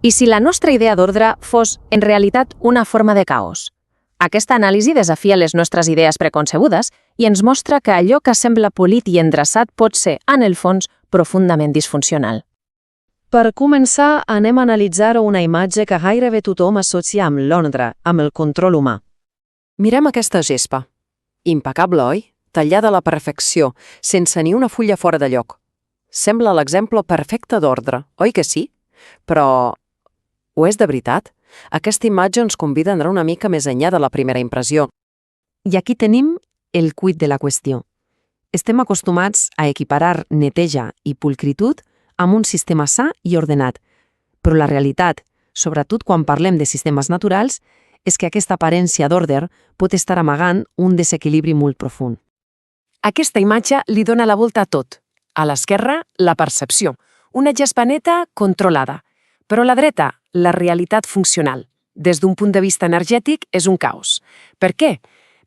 I si la nostra idea d'ordre fos, en realitat, una forma de caos? Aquesta anàlisi desafia les nostres idees preconcebudes i ens mostra que allò que sembla polit i endreçat pot ser, en el fons, profundament disfuncional. Per començar, anem a analitzar una imatge que gairebé tothom associa amb l'ordre, amb el control humà. Mirem aquesta gespa. Impecable, oi? Tallada a la perfecció, sense ni una fulla fora de lloc. Sembla l'exemple perfecte d'ordre, oi que sí? Però ho és de veritat? Aquesta imatge ens convida a anar una mica més enllà de la primera impressió. I aquí tenim el quid de la qüestió. Estem acostumats a equiparar neteja i pulcritud amb un sistema sa i ordenat, però la realitat, sobretot quan parlem de sistemes naturals, és que aquesta aparença d'ordre pot estar amagant un desequilibri molt profund. Aquesta imatge li dona la volta a tot. A l'esquerra, la percepció, una gespa neta controlada. Però a la dreta, la realitat funcional. Des d'un punt de vista energètic, és un caos. Per què?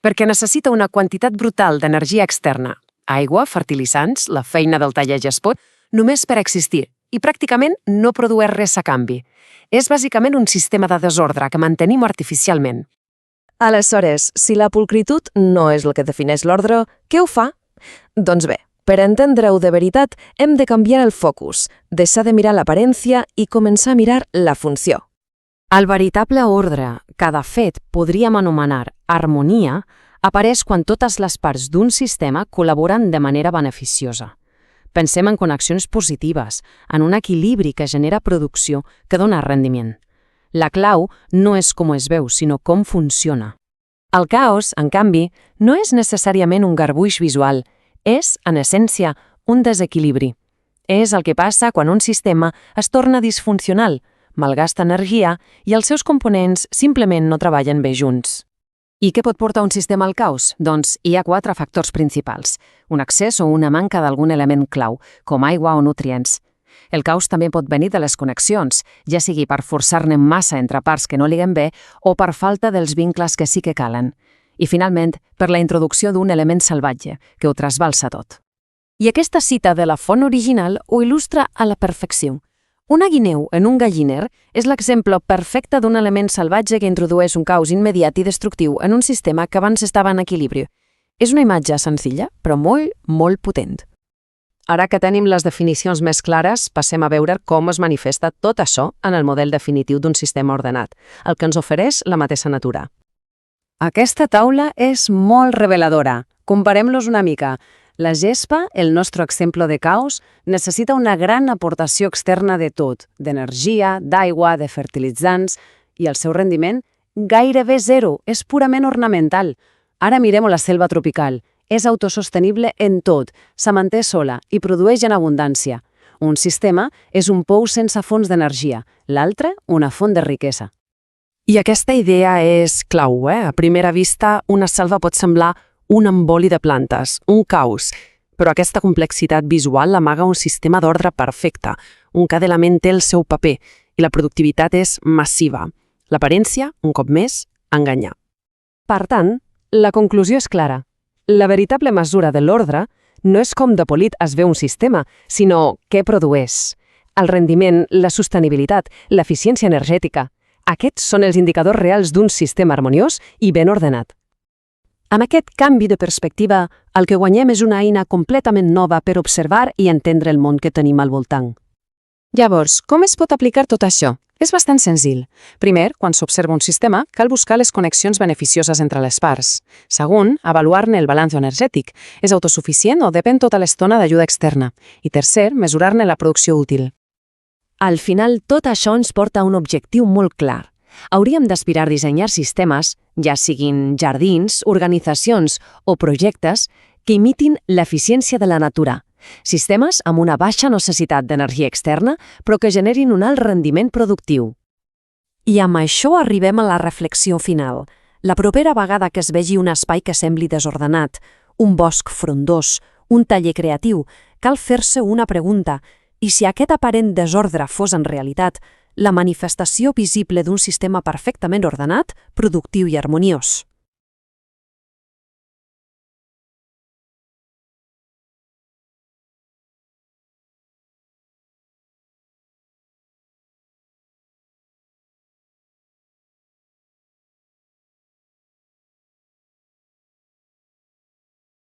Perquè necessita una quantitat brutal d'energia externa, aigua, fertilitzants, la feina del taller-gespot, només per existir, i pràcticament no produeix res a canvi. És bàsicament un sistema de desordre que mantenim artificialment. Aleshores, si la pulcritud no és el que defineix l'ordre, què ho fa? Doncs bé, per entendre-ho de veritat, hem de canviar el focus, deixar de mirar l'aparència i començar a mirar la funció. El veritable ordre, que de fet podríem anomenar harmonia, apareix quan totes les parts d'un sistema col·laboren de manera beneficiosa. Pensem en connexions positives, en un equilibri que genera producció que dona rendiment. La clau no és com es veu, sinó com funciona. El caos, en canvi, no és necessàriament un garbuix visual, és, en essència, un desequilibri. És el que passa quan un sistema es torna disfuncional, malgasta energia i els seus components simplement no treballen bé junts. I què pot portar un sistema al caos? Doncs hi ha 4 factors principals: un excés o una manca d'algun element clau, com aigua o nutrients. El caos també pot venir de les connexions, ja sigui per forçar-ne massa entre parts que no liguen bé o per falta dels vincles que sí que calen. I finalment, per la introducció d'un element salvatge, que ho trasbalsa tot. I aquesta cita de la font original ho il·lustra a la perfecció. Una guineu en un galliner és l'exemple perfecte d'un element salvatge que introdueix un caos immediat i destructiu en un sistema que abans estava en equilibri. És una imatge senzilla, però molt, molt potent. Ara que tenim les definicions més clares, passem a veure com es manifesta tot això en el model definitiu d'un sistema ordenat, el que ens ofereix la mateixa natura. Aquesta taula és molt reveladora. Comparem-los una mica. La gespa, el nostre exemple de caos, necessita una gran aportació externa de tot, d'energia, d'aigua, de fertilitzants, i el seu rendiment gairebé zero, és purament ornamental. Ara mirem la selva tropical. És autosostenible en tot, se manté sola i produeix en abundància. Un sistema és un pou sense fonts d'energia, l'altre una font de riquesa. I aquesta idea és clau, A primera vista, una selva pot semblar un emboli de plantes, un caos, però aquesta complexitat visual amaga un sistema d'ordre perfecte, on cada element té el seu paper i la productivitat és massiva. L'aparència, un cop més, enganya. Per tant, la conclusió és clara. La veritable mesura de l'ordre no és com de polit es veu un sistema, sinó què produeix. El rendiment, la sostenibilitat, l'eficiència energètica. Aquests són els indicadors reals d'un sistema harmoniós i ben ordenat. Amb aquest canvi de perspectiva, el que guanyem és una eina completament nova per observar i entendre el món que tenim al voltant. Llavors, com es pot aplicar tot això? És bastant senzill. Primer, quan s'observa un sistema, cal buscar les connexions beneficioses entre les parts. Segon, avaluar-ne el balanç energètic. És autosuficient o depèn tota l'estona d'ajuda externa? I tercer, mesurar-ne la producció útil. Al final, tot això ens porta a un objectiu molt clar. Hauríem d'aspirar a dissenyar sistemes, ja siguin jardins, organitzacions o projectes, que imitin l'eficiència de la natura. Sistemes amb una baixa necessitat d'energia externa, però que generin un alt rendiment productiu. I amb això arribem a la reflexió final. La propera vegada que es vegi un espai que sembli desordenat, un bosc frondós, un taller creatiu, cal fer-se una pregunta: i si aquest aparent desordre fos en realitat la manifestació visible d'un sistema perfectament ordenat, productiu i harmoniós?